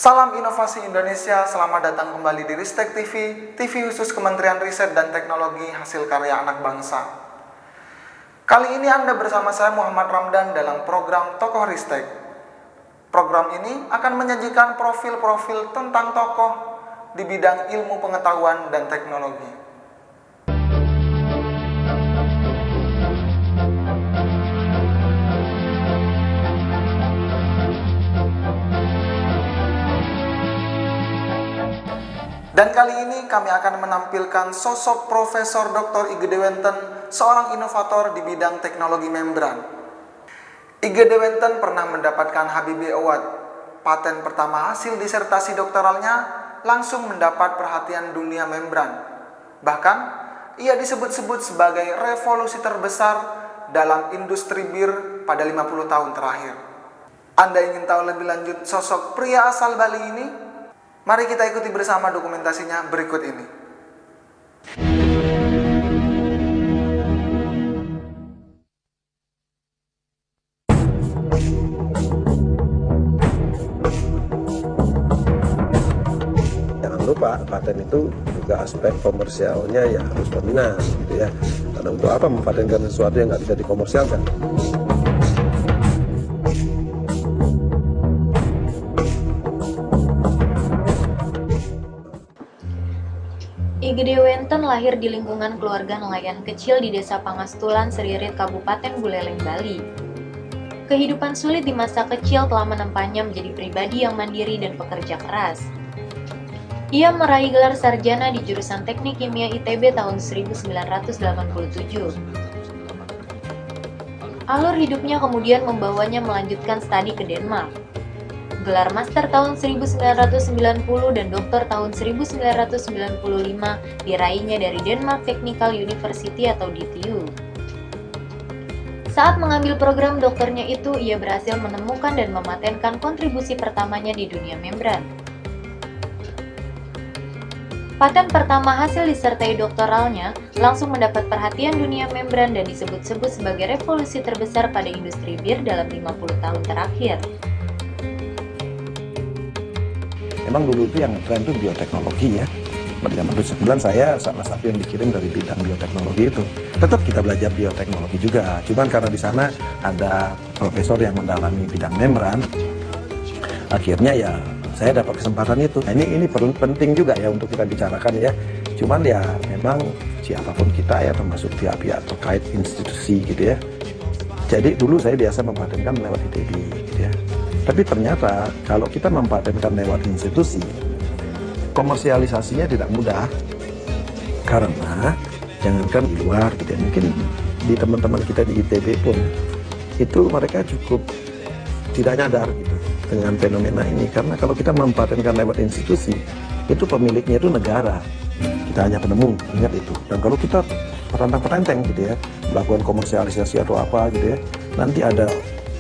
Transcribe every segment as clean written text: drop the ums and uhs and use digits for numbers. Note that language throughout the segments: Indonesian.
Salam Inovasi Indonesia, selamat datang kembali di Ristek TV, TV khusus Kementerian Riset dan Teknologi Hasil Karya Anak Bangsa. Kali ini Anda bersama saya Muhammad Ramdan dalam program Tokoh Ristek. Program ini akan menyajikan profil-profil tentang tokoh di bidang ilmu pengetahuan dan teknologi. Dan kali ini kami akan menampilkan sosok Profesor Dr. Igede Wenten, seorang inovator di bidang teknologi membran. Igede Wenten pernah mendapatkan Habibie Award. Paten pertama hasil disertasi doktoralnya langsung mendapat perhatian dunia membran. Bahkan, ia disebut-sebut sebagai revolusi terbesar dalam industri bir pada 50 tahun terakhir. Anda ingin tahu lebih lanjut sosok pria asal Bali ini? Mari kita ikuti bersama dokumentasinya berikut ini. Jangan lupa, paten itu juga aspek komersialnya ya harus dominan, gitu ya. Karena untuk apa mempatenkan sesuatu yang nggak bisa dikomersialkan? Igede Wenten lahir di lingkungan keluarga nelayan kecil di Desa Pangastulan, Seririt, Kabupaten Buleleng, Bali. Kehidupan sulit di masa kecil telah menempahnya menjadi pribadi yang mandiri dan pekerja keras. Ia meraih gelar sarjana di jurusan Teknik Kimia ITB tahun 1987. Alur hidupnya kemudian membawanya melanjutkan studi ke Denmark. Gelar master tahun 1990 dan doktor tahun 1995 diraihnya dari Denmark Technical University atau DTU. Saat mengambil program dokternya itu, ia berhasil menemukan dan mematenkan kontribusi pertamanya di dunia membran. Paten pertama hasil disertai doktoralnya langsung mendapat perhatian dunia membran dan disebut-sebut sebagai revolusi terbesar pada industri bir dalam 50 tahun terakhir. Memang dulu itu yang tren itu bioteknologi ya. Pada zaman 2009 saya salah satu yang dikirim dari bidang bioteknologi itu. Tetap kita belajar bioteknologi juga. Cuman karena di sana ada profesor yang mendalami bidang membran, akhirnya ya saya dapat kesempatan itu. Nah, ini perlu penting juga ya untuk kita bicarakan ya. Cuman ya memang siapapun kita ya termasuk pihak-pihak terkait institusi gitu ya. Jadi dulu saya biasa mempatenkan lewat ITB gitu ya. Tapi ternyata kalau kita mempatenkan lewat institusi, komersialisasinya tidak mudah. Karena jangankan di luar gitu ya, mungkin di teman-teman kita di ITB pun itu mereka cukup tidak nyadar gitu dengan fenomena ini. Karena kalau kita mempatenkan lewat institusi, itu pemiliknya itu negara. Kita hanya penemu, ingat itu. Dan kalau kita perantang-peranteng gitu ya, melakukan komersialisasi atau apa gitu ya, nanti ada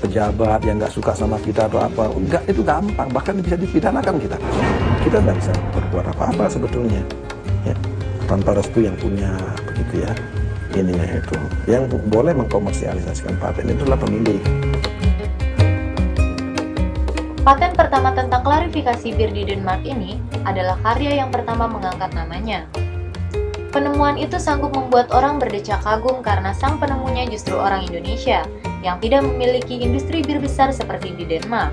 pejabat yang nggak suka sama kita atau apa, enggak, itu gampang, bahkan bisa dipidanakan kita nggak bisa berbuat apa-apa sebetulnya ya, tanpa restu yang punya begitu ya. Ininya itu yang boleh mengkomersialisasikan paten itu adalah pemilik. Paten pertama tentang klarifikasi bir di Denmark ini adalah karya yang pertama mengangkat namanya. Penemuan itu sanggup membuat orang berdecak kagum karena sang penemunya justru orang Indonesia yang tidak memiliki industri bir besar seperti di Denmark.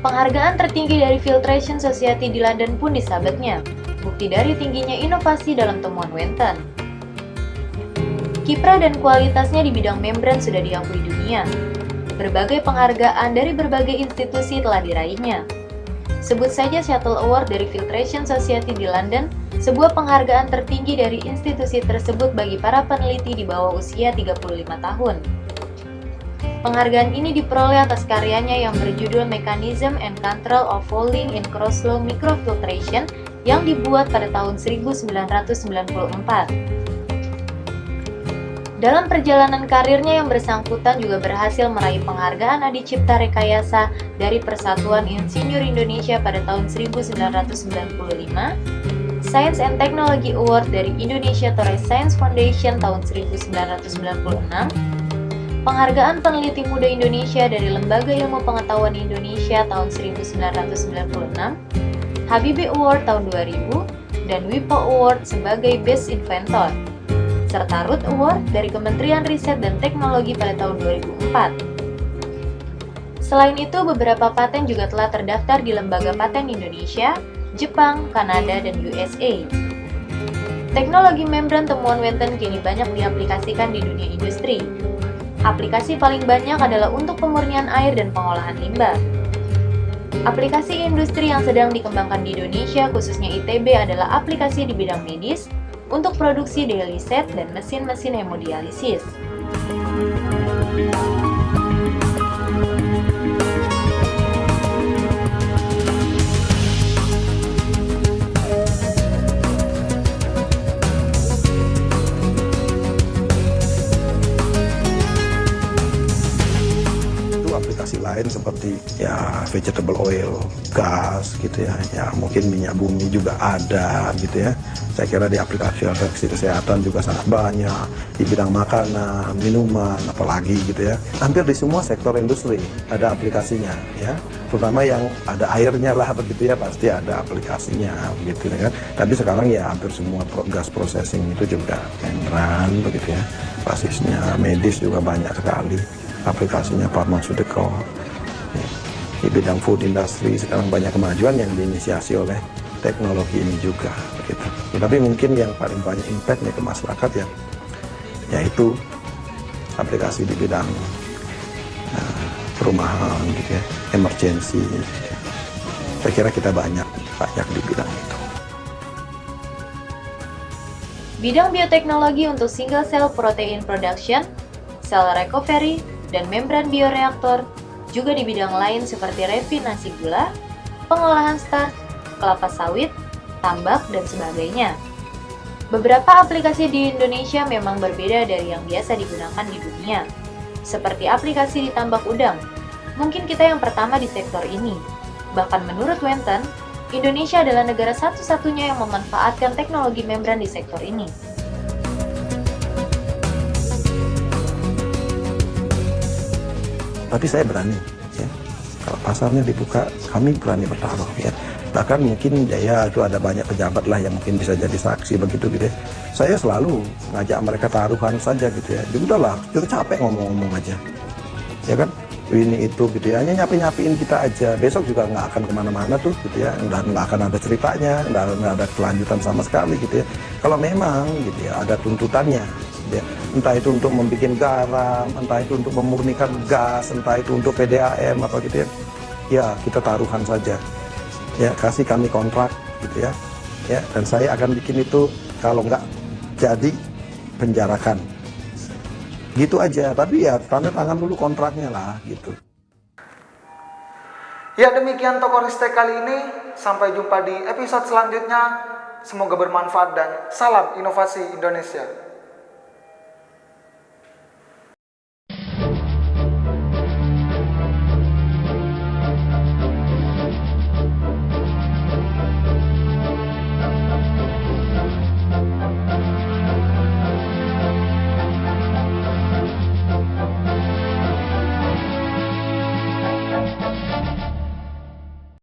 Penghargaan tertinggi dari Filtration Society di London pun disabetnya, bukti dari tingginya inovasi dalam temuan Wenten. Kiprah dan kualitasnya di bidang membran sudah diakui dunia. Berbagai penghargaan dari berbagai institusi telah diraihnya. Sebut saja Shuttle Award dari Filtration Society di London, sebuah penghargaan tertinggi dari institusi tersebut bagi para peneliti di bawah usia 35 tahun. Penghargaan ini diperoleh atas karyanya yang berjudul Mechanism and Control of Folding in Cross-Flow Microfiltration yang dibuat pada tahun 1994. Dalam perjalanan karirnya yang bersangkutan juga berhasil meraih penghargaan Adi Cipta Rekayasa dari Persatuan Insinyur Indonesia pada tahun 1995, Science and Technology Award dari Indonesia Torres Science Foundation tahun 1996, Penghargaan Peneliti Muda Indonesia dari Lembaga Ilmu Pengetahuan Indonesia tahun 1996, Habibie Award tahun 2000, dan WIPO Award sebagai Best Inventor, serta Root Award dari Kementerian Riset dan Teknologi pada tahun 2004. Selain itu, beberapa paten juga telah terdaftar di Lembaga Paten Indonesia, Jepang, Kanada, dan USA. Teknologi membran temuan Wenten kini banyak diaplikasikan di dunia industri. Aplikasi paling banyak adalah untuk pemurnian air dan pengolahan limbah. Aplikasi industri yang sedang dikembangkan di Indonesia, khususnya ITB, adalah aplikasi di bidang medis untuk produksi dialiset dan mesin-mesin hemodialisis. Aplikasi lain seperti ya vegetable oil, gas gitu ya, mungkin minyak bumi juga ada gitu ya. Saya kira di aplikasi kesehatan juga sangat banyak, di bidang makanan, minuman, apalagi gitu ya. Hampir di semua sektor industri ada aplikasinya ya. Terutama yang ada airnya lah begitu ya, pasti ada aplikasinya begitu ya kan. Tapi sekarang ya hampir semua gas processing itu juga membran begitu ya. Basisnya medis juga banyak sekali. Aplikasinya pharmaceutical. Di bidang food industry sekarang banyak kemajuan yang diinisiasi oleh teknologi ini juga begitu. Tapi mungkin yang paling banyak impactnya ke masyarakat ya, yaitu aplikasi di bidang perumahan gitu ya, emergency. Saya kira kita banyak di bidang itu. Bidang bioteknologi untuk single cell protein production, cell recovery, dan membran bioreaktor, juga di bidang lain seperti refinasi gula, pengolahan starch, kelapa sawit, tambak, dan sebagainya. Beberapa aplikasi di Indonesia memang berbeda dari yang biasa digunakan di dunia, seperti aplikasi di tambak udang. Mungkin kita yang pertama di sektor ini. Bahkan menurut Wenten, Indonesia adalah negara satu-satunya yang memanfaatkan teknologi membran di sektor ini. Tapi saya berani ya, kalau pasarnya dibuka kami berani bertaruh ya. Bahkan mungkin ya itu ada banyak pejabat lah yang mungkin bisa jadi saksi begitu gitu ya. Saya selalu ngajak mereka taruhan saja gitu ya. Udahlah, kita capek ngomong-ngomong aja ya kan, ini itu gitu ya, hanya nyapi-nyapiin kita aja. Besok juga nggak akan kemana-mana tuh gitu ya, nggak akan ada ceritanya, nggak ada kelanjutan sama sekali gitu ya. Kalau memang gitu ya ada tuntutannya ya, entah itu untuk membuat garam, entah itu untuk memurnikan gas, entah itu untuk PDAM apa gitu ya, ya kita taruhan saja ya, kasih kami kontrak gitu ya, dan saya akan bikin itu, kalau nggak jadi penjarakan gitu aja, tapi ya tanda tangan dulu kontraknya lah gitu. Ya, demikian Toko Ristek kali ini. Sampai jumpa di episode selanjutnya. Semoga bermanfaat dan salam inovasi Indonesia.